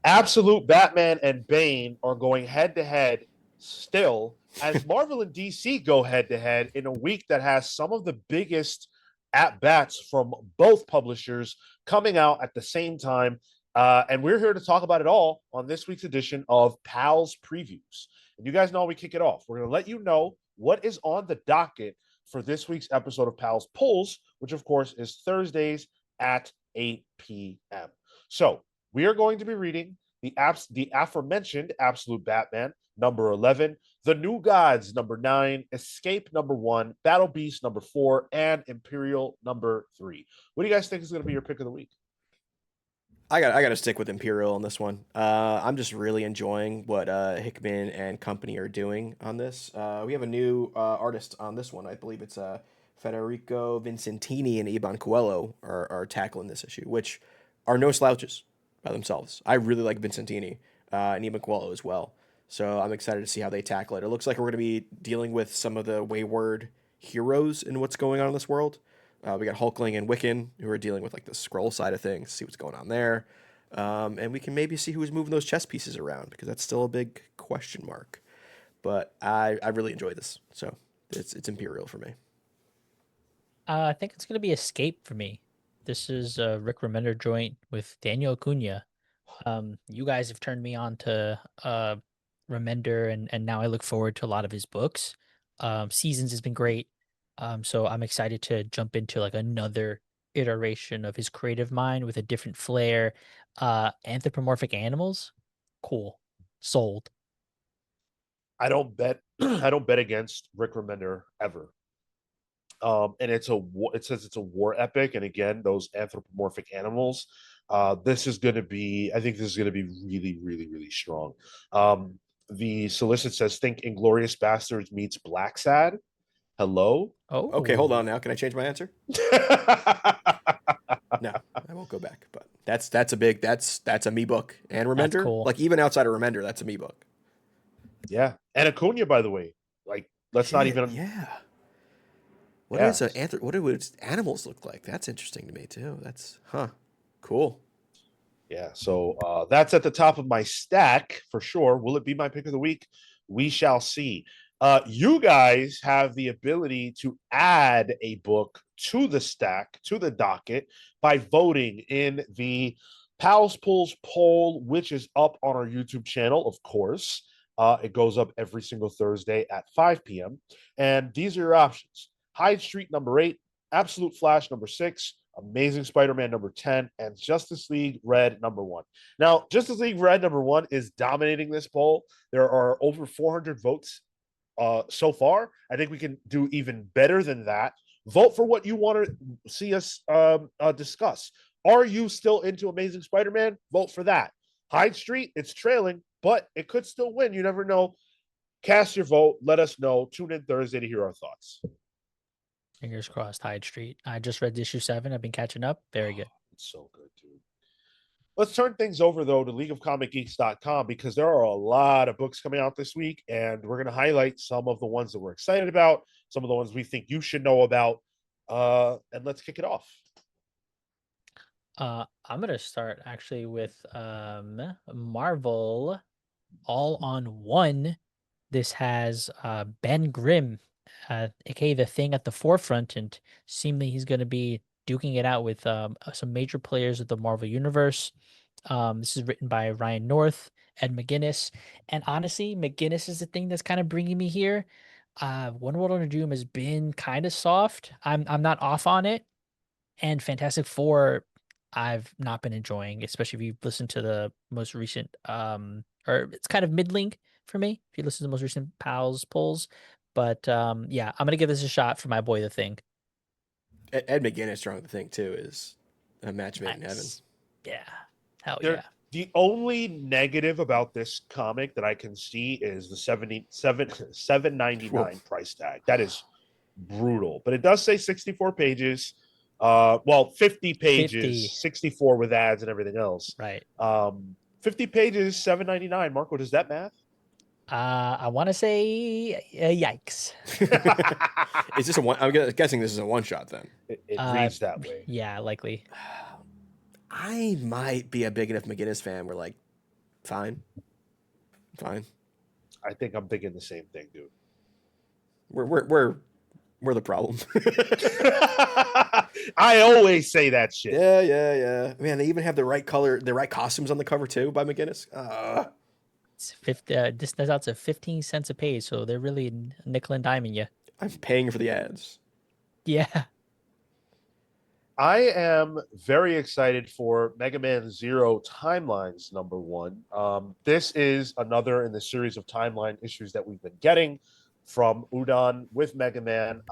Absolute Batman and Bane are going head to head still, as Marvel and DC go head to head in a week that has some of the biggest at bats from both publishers coming out at the same time. And we're here to talk about it all on this week's edition of Pals Previews. And you guys know how we kick it off. We're going to let you know what is on the docket for this week's episode of Pals Pulls, which of course is Thursdays at 8 p.m. So we are going to be reading the aforementioned Absolute Batman, number 11, The New Gods, number 9, Escape, number 1, Battle Beast, number 4, and Imperial, number 3. What do you guys think is going to be your pick of the week? I got to stick with Imperial on this one. I'm just really enjoying what Hickman and company are doing on this. We have a new artist on this one. I believe it's Federico Vincentini and Iban Coelho are tackling this issue, which are no slouches by themselves. I really like Vincentini and Iban Coelho as well. So I'm excited to see how they tackle it. It looks like we're going to be dealing with some of the wayward heroes in what's going on in this world. We got Hulkling and Wiccan who are dealing with like the scroll side of things, see what's going on there. And we can maybe see who's moving those chess pieces around because that's still a big question mark. But I really enjoy this. So it's Imperial for me. I think it's going to be Escape for me. This is a Rick Remender joint with Daniel Acuna. You guys have turned me on to Remender, and now I look forward to a lot of his books. Seasons has been great. So I'm excited to jump into like another iteration of his creative mind with a different flair. Anthropomorphic animals, cool, sold. I don't bet I don't bet against Rick Remender ever. And it says it's a war epic, and again, those anthropomorphic animals. This is going to be, I think this is going to be really, really, really strong. The solicit says, "Think Inglorious Bastards meets Black Sad." Hello. Okay, hold on Oh, now. Can I change my answer? No, I won't go back. But that's a me book and that's Remender. cool. Like even outside of Remender, that's a me book. Yeah, and Acuna, by the way. Like, let's not Shit, even. yeah. Yeah, What do its animals look like? That's interesting to me too. That's cool. yeah. So that's at the top of my stack for sure. Will it be my pick of the week? We shall see. You guys have the ability to add a book to the stack, to the docket, by voting in the Pals Pulls poll, which is up on our YouTube channel, of course. It goes up every single Thursday at 5 p.m. And these are your options: Hyde Street, number 8, Absolute Flash, number 6, Amazing Spider-Man, number 10, and Justice League Red, number 1. Now, Justice League Red, number 1, is dominating this poll. There are over 400 votes so far. I think we can do even better than that. Vote for what you want to see us discuss. Are you still into Amazing Spider-Man? Vote for that. Hyde Street, it's trailing, but it could still win. You never know. Cast your vote. Let us know. Tune in Thursday to hear our thoughts. Fingers crossed. Hyde Street. I just read issue 7. I've been catching up. Very good. It's so good, dude. Let's turn things over, though, to leagueofcomicgeeks.com because there are a lot of books coming out this week, and we're going to highlight some of the ones that we're excited about, some of the ones we think you should know about, and let's kick it off. I'm gonna start actually with Marvel All on One. This has Ben Grimm, aka the Thing at the forefront, and seemingly he's gonna be duking it out with some major players of the Marvel universe. This is written by Ryan North, Ed McGuinness, and honestly, McGuinness is the thing that's kind of bringing me here. One World Under Doom has been kind of soft. I'm not off on it, and Fantastic Four, I've not been enjoying, especially if you listen to the most recent, or it's kind of middling for me if you listen to the most recent Pals polls. But yeah, I'm gonna give this a shot for my boy, the Thing. Ed McGuinness drawing the thing too is a match made in heaven. Nice. Yeah. Hell There, yeah. the only negative about this comic that I can see is the 799 price tag. That is brutal, but it does say 64 pages. Well, 50 pages, 50. 64 with ads and everything else. Right. 50 pages, 799. Marco, does that math? I want to say yikes. Is this a one? I'm guessing this is a one shot then. It reads that way. Yeah, likely. I might be a big enough McGinnis fan where like Fine. I think I'm thinking the same thing, dude. We're the problem. I always say that shit. Yeah. Man, they even have the right color, the right costumes on the cover too by McGinnis. It's 50, this is out to 15 cents a page, so they're really nickel and diming you. I'm paying for the ads. Yeah. I am very excited for Mega Man Zero Timelines #1. This is another in the series of timeline issues that we've been getting from Udon with Mega Man.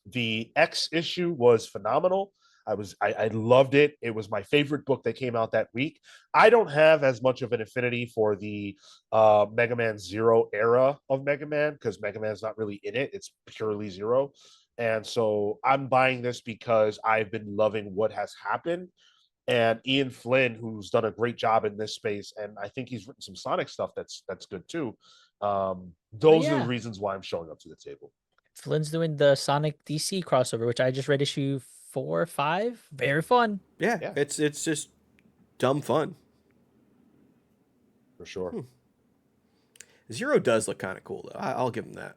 The X issue was phenomenal. I loved it. It was my favorite book that came out that week. I don't have as much of an affinity for the Mega Man Zero era of Mega Man because Mega Man's not really in it. It's purely Zero. And so I'm buying this because I've been loving what has happened. And Ian Flynn, who's done a great job in this space, and I think he's written some Sonic stuff that's good too. Those are the yeah. reasons why I'm showing up to the table. Flynn's doing the Sonic DC crossover, which I just read issue 4 or 5. Very fun. Yeah, Yeah. it's just dumb fun. For sure. Zero does look kind of cool though. I'll give him that.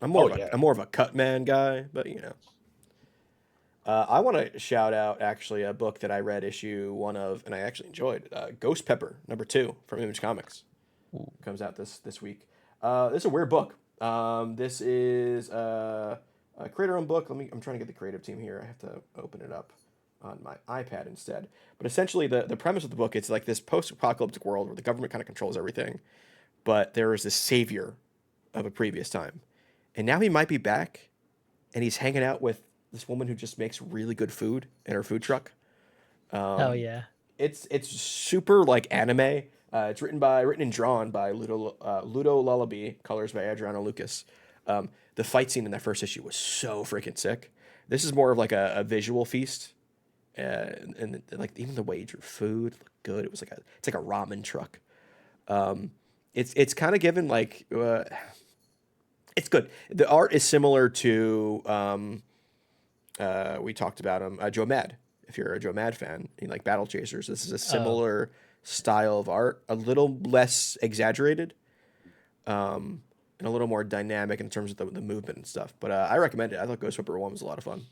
I'm yeah. more of a cut man guy, but you know. I want to shout out actually a book that I read issue 1 of, and I actually enjoyed. Ghost Pepper #2 from Image Comics. Ooh. Comes out this week. This is a weird book. This is a creator-owned book. I'm trying to get the creative team here. I have to open it up on my iPad instead. But essentially, the premise of the book, it's like this post-apocalyptic world where the government kind of controls everything, but there is this savior of a previous time, and now he might be back, and he's hanging out with this woman who just makes really good food in her food truck. Hell yeah. It's super like anime. It's written and drawn by Ludo Lullaby, colors by Adriano Lucas. The fight scene in that first issue was so freaking sick. This is more of like a visual feast, and like even the way he drew food looked good. It's like a ramen truck. It's kind of given like it's good. The art is similar to we talked about him, Joe Mad. If you're a Joe Mad fan, you like Battle Chasers. This is a similar style of art, a little less exaggerated, and a little more dynamic in terms of the movement and stuff. But I recommend it. I thought Ghost Whipper 1 was a lot of fun.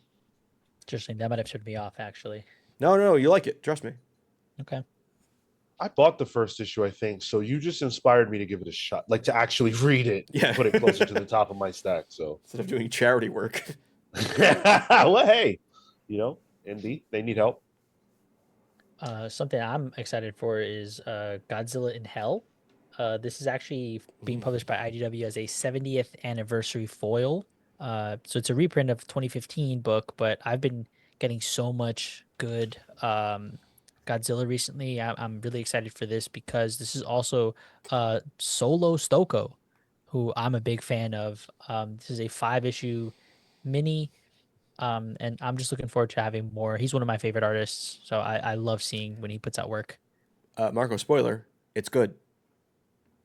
Interesting. That might have turned me off, actually. No, you like it. Trust me. Okay. I bought the first issue, I think. So you just inspired me to give it a shot, like to actually read it, Yeah. put it closer to the top of my stack. So Instead of doing charity work. well, hey, indie, they need help. Something I'm excited for is Godzilla in Hell. This is actually being published by IDW as a 70th anniversary foil. So it's a reprint of 2015 book, but I've been getting so much good Godzilla recently. I'm really excited for this because this is also Solo Stoko, who I'm a big fan of. This is a 5-issue mini. And I'm just looking forward to having more. He's one of my favorite artists, so I love seeing when he puts out work. Marco, spoiler, it's good.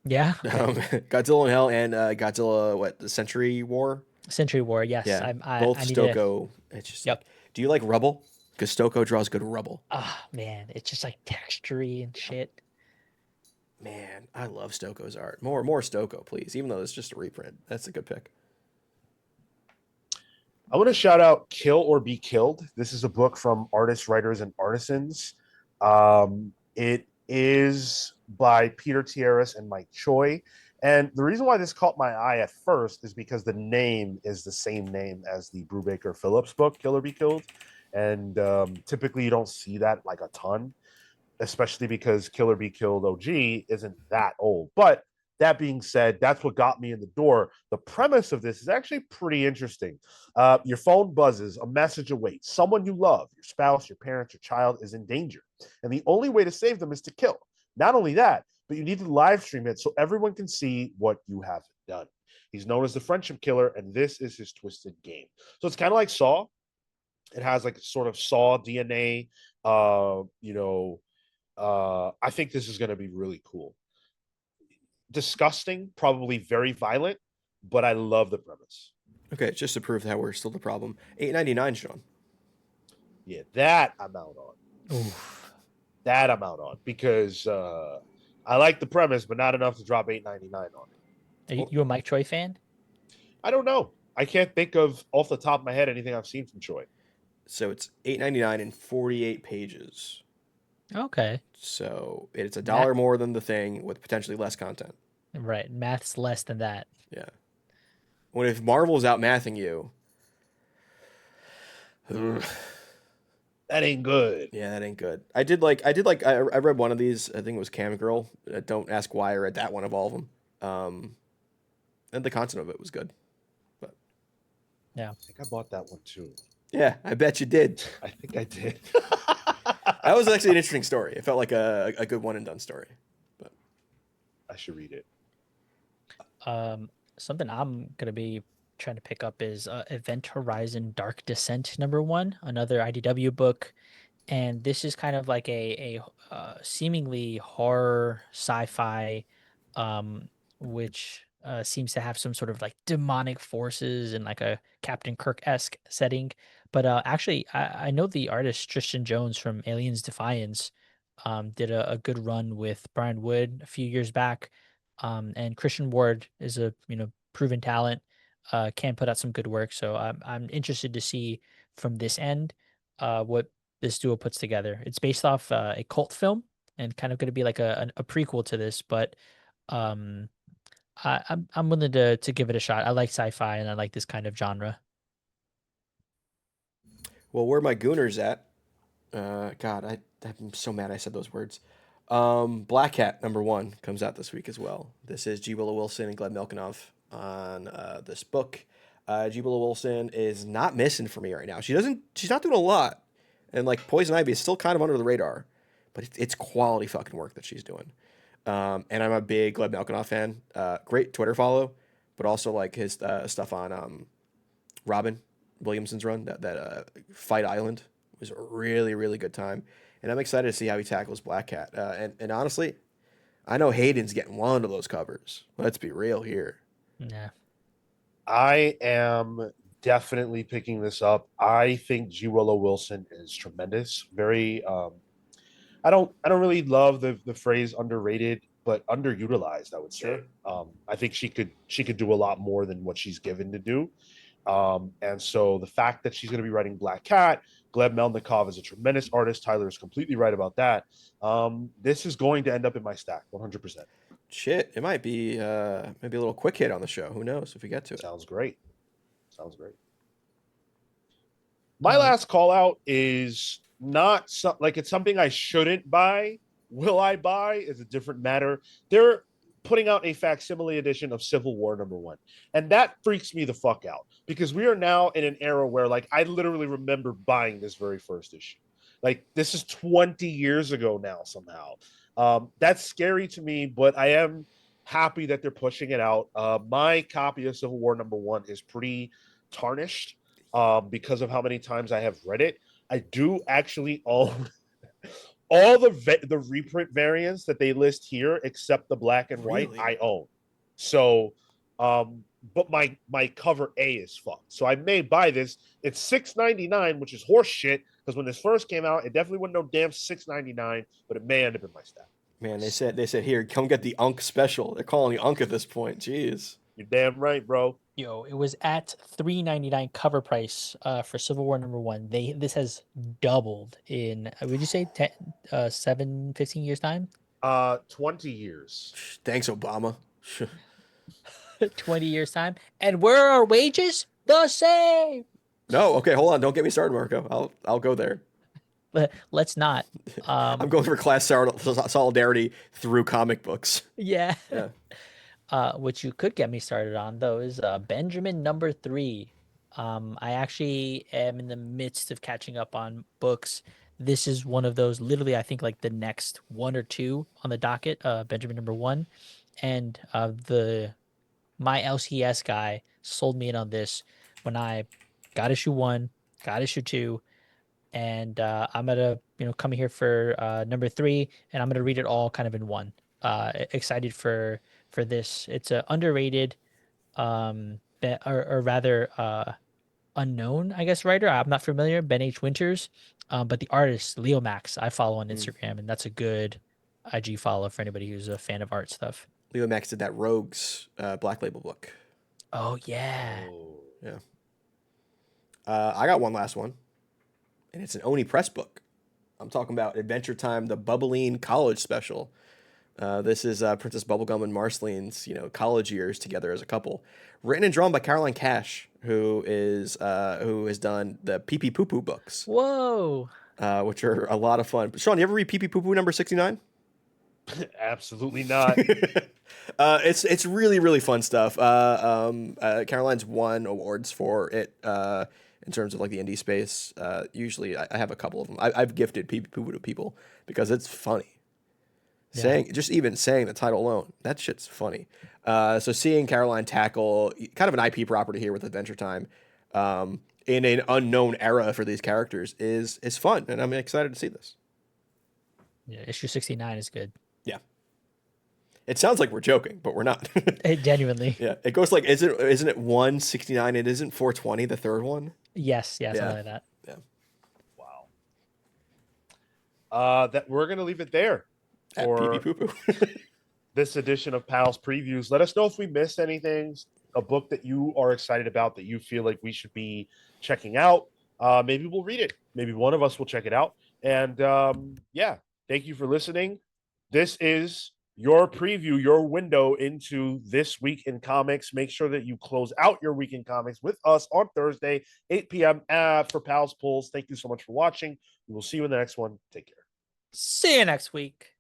Yeah. Okay. Godzilla in Hell and Godzilla, the Century War? Century War, yes. Yeah, I both need to. Stoko. It's just Yep. like, do you like rubble? Because Stoko draws good rubble. Ah, man, it's just like textury and shit. Man, I love Stoko's art. More Stoko, please. Even though it's just a reprint, that's a good pick. I want to shout out Kill or Be Killed. This is a book from Artists, Writers, and Artisans. It is by Peter Tierras and Mike Choi. And the reason why this caught my eye at first is because the name is the same name as the Brubaker Phillips book, Kill or Be Killed. And typically you don't see that like a ton, especially because Kill or Be Killed OG isn't that old. But that being said, that's what got me in the door. The premise of this is actually pretty interesting. Your phone buzzes, a message awaits. Someone you love, your spouse, your parents, your child is in danger. And the only way to save them is to kill. Not only that, but you need to live stream it so everyone can see what you have done. He's known as the friendship killer, and this is his twisted game. So it's kind of like Saw. It has like sort of Saw DNA. I think this is going to be really cool. Disgusting, probably very violent, but I love the premise. Okay, just to prove that we're still the problem. $8.99, Sean. Yeah, that I'm out on. Oof. That I'm out on because I like the premise, but not enough to drop $8.99 on it. Are you, Well, you a Mike Choi fan? I don't know. I can't think of off the top of my head anything I've seen from Choi. so it's $8.99 and 48 pages. Okay. So it's a Math, dollar more than the thing with potentially less content. right. Math's less than that. Yeah. When if Marvel's out mathing you, ugh, That ain't good. yeah, that ain't good. I read one of these. I think it was Cam Girl. Don't ask why I read that one of all of them. And the content of it was good. But Yeah. I think I bought that one too. yeah, I bet you did. I think I did. That was actually an interesting story. It felt like a good one and done story. But I should read it. Something I'm gonna be trying to pick up is Event Horizon Dark Descent #1, another IDW book, and this is kind of like a seemingly horror sci-fi, um, which seems to have some sort of like demonic forces and like a Captain Kirk-esque setting. But actually, I know the artist Tristan Jones from Aliens Defiance did a good run with Brian Wood a few years back. And Christian Ward is a proven talent, can put out some good work. So I'm interested to see from this end what this duo puts together. It's based off a cult film and kind of going to be like a prequel to this, but um, I'm willing to give it a shot. I like sci-fi and I like this kind of genre. well, where are my Gooners at? God, I'm so mad I said those words. Black Hat #1 comes out this week as well. This is G. Willow Wilson and Gleb Milkenov on this book. G. Willow Wilson is not missing for me right now. She's not doing a lot, and like Poison Ivy is still kind of under the radar, but it's quality fucking work that she's doing. And I'm a big Gleb Milkenov fan. Great Twitter follow, but also like his stuff on Robin Williamson's run, that Fight Island was a really, really good time. And I'm excited to see how he tackles Black Cat. And honestly, I know Hayden's getting one of those covers. Let's be real here. Yeah. I am definitely picking this up. I think G. Willow Wilson is tremendous. Very I don't really love the phrase underrated, but underutilized, I would say. Sure. I think she could do a lot more than what she's given to do. And so the fact that she's going to be writing Black Cat, Gleb Melnikov is a tremendous artist. Tyler is completely right about that. This is going to end up in my stack, 100%. Shit, it might be maybe a little quick hit on the show. Who knows if we get to it? Sounds great. Sounds great. My Um, last call out is not like it's something I shouldn't buy. Will I buy is a different matter. They're putting out a facsimile edition of Civil War #1. And that freaks me the fuck out because we are now in an era where like I literally remember buying this very first issue. Like this is 20 years ago now somehow. That's scary to me, but I am happy that they're pushing it out. My copy of Civil War #1 is pretty tarnished because of how many times I have read it. I do actually own all the reprint variants that they list here, except the black and white. Really? I own. So, but my cover A is fucked. So I may buy this. It's $6.99, which is horse shit. Because when this first came out, it definitely wasn't no damn $6.99, but it may end up in my stack. Man, they said here, come get the Unk special. They're calling the Unk at this point. Jeez. You're damn right, bro. Yo, it was at $3.99 cover price for Civil War #1. This has doubled in would you say 10, 15 years time? 20 years. Thanks, Obama. 20 years time. And where are our wages? The same. No, okay, hold on. Don't get me started, Marco. I'll go there. Let's not. I'm going for class solidarity through comic books. Yeah. Yeah. What you could get me started on though is Benjamin #3. I actually am in the midst of catching up on books. This is one of those, literally, I think like the next one or two on the docket, Benjamin #1. And the my LCS guy sold me in on this when I got issue 1, got issue 2, and I'm gonna come here for #3, and I'm gonna read it all kind of in one. Excited for this. It's a underrated, or rather unknown, I guess, writer. I'm not familiar, Ben H. Winters, but the artist Leo Max I follow on Mm. Instagram, and that's a good IG follow for anybody who's a fan of art stuff. Leo Max did that Rogues Black Label book. Oh yeah. Oh. Yeah. I got one last one, and it's an Oni Press book. I'm talking about Adventure Time, the Bubbling College Special. This is Princess Bubblegum and Marceline's, college years together as a couple. Written and drawn by Caroline Cash, who has done the Pee Pee Poo Poo books, Whoa. which are a lot of fun. Sean, you ever read Pee Pee Poo Poo number 69? Absolutely not. It's really really fun stuff. Caroline's won awards for it in terms of like the indie space. Usually, I have a couple of them. I've gifted Pee Pee Poo Poo to people because it's funny. Yeah. Even saying the title alone, that shit's funny. So seeing Caroline tackle kind of an IP property here with Adventure Time, in an unknown era for these characters is fun, and I'm excited to see this. Yeah, issue 69 is good. Yeah, it sounds like we're joking, but we're not. Genuinely. Yeah, it goes like isn't it 169? It isn't 420 the third one. Yes, yeah, Yeah. something like that. Yeah, Wow. That we're gonna leave it there at for pee pee poo poo. this edition of Pals Previews. Let us know if we missed anything, a book that you are excited about that you feel like we should be checking out. Maybe we'll read it. Maybe one of us will check it out. And yeah, thank you for listening. This is your preview, your window into this week in comics. Make sure that you close out your week in comics with us on Thursday, 8 p.m. For Pals Pulls. Thank you so much for watching. We will see you in the next one. Take care. See you next week.